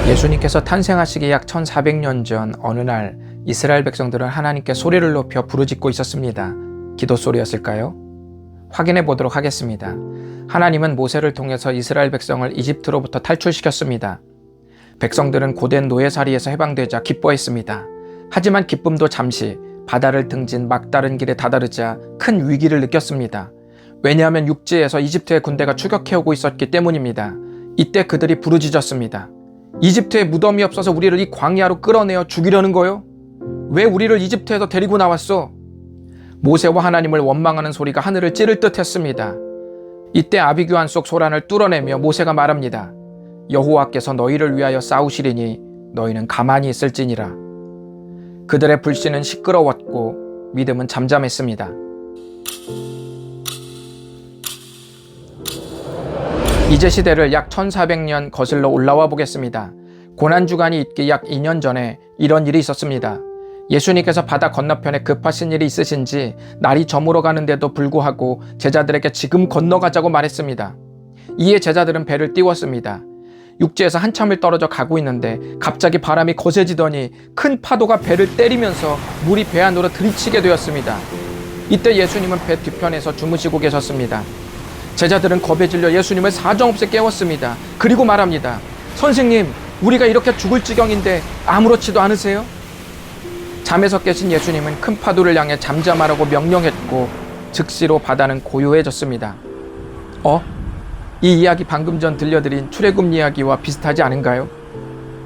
예수님께서 탄생하시기 약 1400년 전 어느 날 이스라엘 백성들은 하나님께 소리를 높여 부르짖고 있었습니다. 기도 소리였을까요? 확인해 보도록 하겠습니다. 하나님은 모세를 통해서 이스라엘 백성을 이집트로부터 탈출시켰습니다. 백성들은 고된 노예살이에서 해방되자 기뻐했습니다. 하지만 기쁨도 잠시, 바다를 등진 막다른 길에 다다르자 큰 위기를 느꼈습니다. 왜냐하면 육지에서 이집트의 군대가 추격해오고 있었기 때문입니다. 이때 그들이 부르짖었습니다. 이집트에 무덤이 없어서 우리를 이 광야로 끌어내어 죽이려는 거요? 왜 우리를 이집트에서 데리고 나왔어? 모세와 하나님을 원망하는 소리가 하늘을 찌를 듯 했습니다. 이때 아비규환 속 소란을 뚫어내며 모세가 말합니다. 여호와께서 너희를 위하여 싸우시리니 너희는 가만히 있을지니라. 그들의 불신은 시끄러웠고 믿음은 잠잠했습니다. 이제 시대를 약 1400년 거슬러 올라와 보겠습니다. 고난주간이 있기 약 2년 전에 이런 일이 있었습니다. 예수님께서 바다 건너편에 급하신 일이 있으신지 날이 저물어 가는데도 불구하고 제자들에게 지금 건너가자고 말했습니다. 이에 제자들은 배를 띄웠습니다. 육지에서 한참을 떨어져 가고 있는데 갑자기 바람이 거세지더니 큰 파도가 배를 때리면서 물이 배 안으로 들이치게 되었습니다. 이때 예수님은 배 뒤편에서 주무시고 계셨습니다. 제자들은 겁에 질려 예수님을 사정없이 깨웠습니다. 그리고 말합니다. 선생님, 우리가 이렇게 죽을 지경인데 아무렇지도 않으세요? 잠에서 깨신 예수님은 큰 파도를 향해 잠잠하라고 명령했고 즉시로 바다는 고요해졌습니다. 이 이야기 방금 전 들려드린 출애굽 이야기와 비슷하지 않은가요?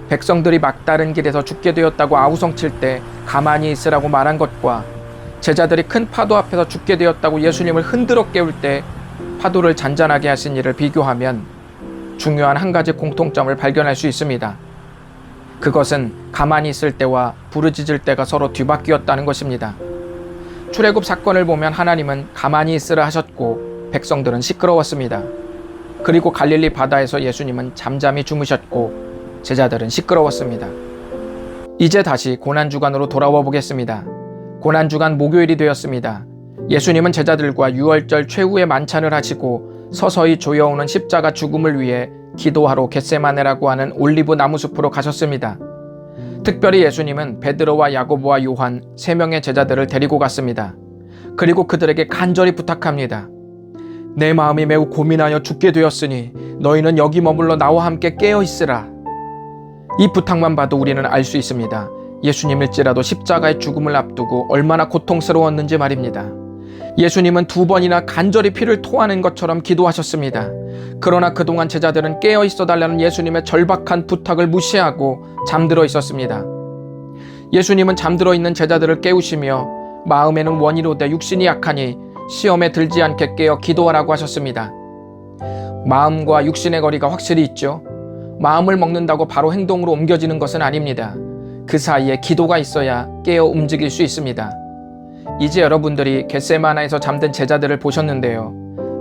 백성들이 막다른 길에서 죽게 되었다고 아우성칠 때 가만히 있으라고 말한 것과 제자들이 큰 파도 앞에서 죽게 되었다고 예수님을 흔들어 깨울 때 파도를 잔잔하게 하신 일을 비교하면 중요한 한 가지 공통점을 발견할 수 있습니다. 그것은 가만히 있을 때와 부르짖을 때가 서로 뒤바뀌었다는 것입니다. 출애굽 사건을 보면 하나님은 가만히 있으라 하셨고 백성들은 시끄러웠습니다. 그리고 갈릴리 바다에서 예수님은 잠잠히 주무셨고 제자들은 시끄러웠습니다. 이제 다시 고난주간으로 돌아와 보겠습니다. 고난주간 목요일이 되었습니다. 예수님은 제자들과 유월절 최후의 만찬을 하시고 서서히 조여오는 십자가 죽음을 위해 기도하러 겟세마네라고 하는 올리브 나무숲으로 가셨습니다. 특별히 예수님은 베드로와 야고보와 요한 3명의 제자들을 데리고 갔습니다. 그리고 그들에게 간절히 부탁합니다. 내 마음이 매우 고민하여 죽게 되었으니 너희는 여기 머물러 나와 함께 깨어 있으라. 이 부탁만 봐도 우리는 알 수 있습니다. 예수님일지라도 십자가의 죽음을 앞두고 얼마나 고통스러웠는지 말입니다. 예수님은 2번이나 간절히 피를 토하는 것처럼 기도하셨습니다. 그러나 그동안 제자들은 깨어 있어 달라는 예수님의 절박한 부탁을 무시하고 잠들어 있었습니다. 예수님은 잠들어 있는 제자들을 깨우시며 마음에는 원이로되 육신이 약하니 시험에 들지 않게 깨어 기도하라고 하셨습니다. 마음과 육신의 거리가 확실히 있죠. 마음을 먹는다고 바로 행동으로 옮겨지는 것은 아닙니다. 그 사이에 기도가 있어야 깨어 움직일 수 있습니다. 이제 여러분들이 겟세마네에서 잠든 제자들을 보셨는데요.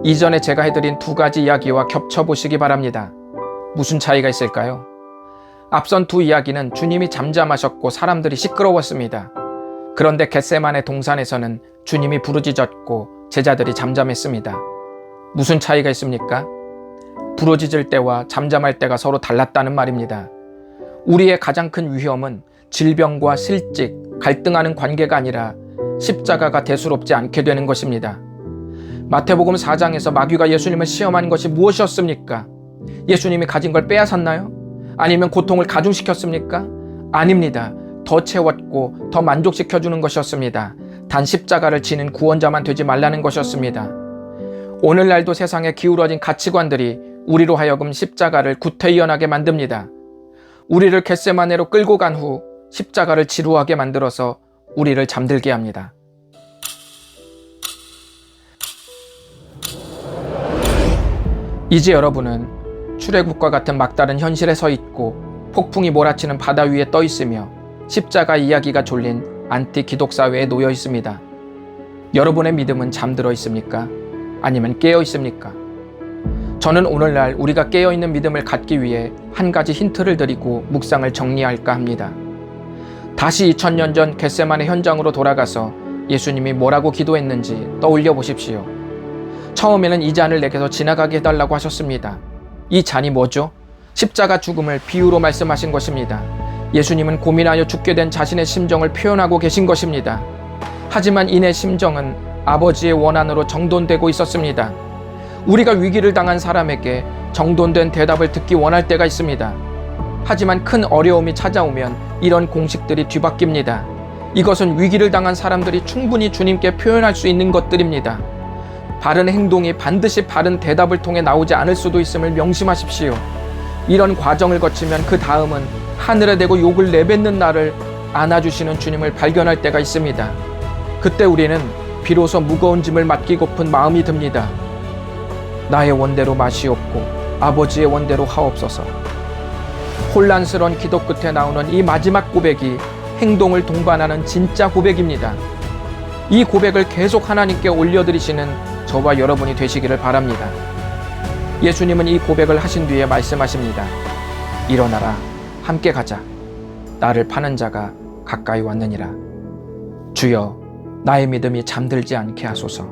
이전에 제가 해드린 2가지 이야기와 겹쳐보시기 바랍니다. 무슨 차이가 있을까요? 앞선 2 이야기는 주님이 잠잠하셨고 사람들이 시끄러웠습니다. 그런데 겟세마네 동산에서는 주님이 부르짖었고 제자들이 잠잠했습니다. 무슨 차이가 있습니까? 부르짖을 때와 잠잠할 때가 서로 달랐다는 말입니다. 우리의 가장 큰 위험은 질병과 실직, 갈등하는 관계가 아니라 십자가가 대수롭지 않게 되는 것입니다. 마태복음 4장에서 마귀가 예수님을 시험한 것이 무엇이었습니까? 예수님이 가진 걸 빼앗았나요? 아니면 고통을 가중시켰습니까? 아닙니다. 더 채웠고 더 만족시켜주는 것이었습니다. 단 십자가를 지는 구원자만 되지 말라는 것이었습니다. 오늘날도 세상에 기울어진 가치관들이 우리로 하여금 십자가를 구태의연하게 만듭니다. 우리를 겟세마네로 끌고 간 후 십자가를 지루하게 만들어서 우리를 잠들게 합니다. 이제 여러분은 출애굽과 같은 막다른 현실에 서 있고 폭풍이 몰아치는 바다 위에 떠 있으며 십자가 이야기가 졸린 안티 기독 사회에 놓여 있습니다. 여러분의 믿음은 잠들어 있습니까? 아니면 깨어 있습니까? 저는 오늘날 우리가 깨어 있는 믿음을 갖기 위해 한 가지 힌트를 드리고 묵상을 정리할까 합니다. 다시 2000년 전 겟세마네 현장으로 돌아가서 예수님이 뭐라고 기도했는지 떠올려 보십시오. 처음에는 이 잔을 내게서 지나가게 해달라고 하셨습니다. 이 잔이 뭐죠? 십자가 죽음을 비유로 말씀하신 것입니다. 예수님은 고민하여 죽게 된 자신의 심정을 표현하고 계신 것입니다. 하지만 이내 심정은 아버지의 원한으로 정돈되고 있었습니다. 우리가 위기를 당한 사람에게 정돈된 대답을 듣기 원할 때가 있습니다. 하지만 큰 어려움이 찾아오면 이런 공식들이 뒤바뀝니다. 이것은 위기를 당한 사람들이 충분히 주님께 표현할 수 있는 것들입니다. 바른 행동이 반드시 바른 대답을 통해 나오지 않을 수도 있음을 명심하십시오. 이런 과정을 거치면 그 다음은 하늘에 대고 욕을 내뱉는 나를 안아주시는 주님을 발견할 때가 있습니다. 그때 우리는 비로소 무거운 짐을 맡기고픈 마음이 듭니다. 나의 원대로 마시옵고 아버지의 원대로 하옵소서. 혼란스러운 기도 끝에 나오는 이 마지막 고백이 행동을 동반하는 진짜 고백입니다. 이 고백을 계속 하나님께 올려드리시는 저와 여러분이 되시기를 바랍니다. 예수님은 이 고백을 하신 뒤에 말씀하십니다. 일어나라, 함께 가자. 나를 파는 자가 가까이 왔느니라. 주여, 나의 믿음이 잠들지 않게 하소서.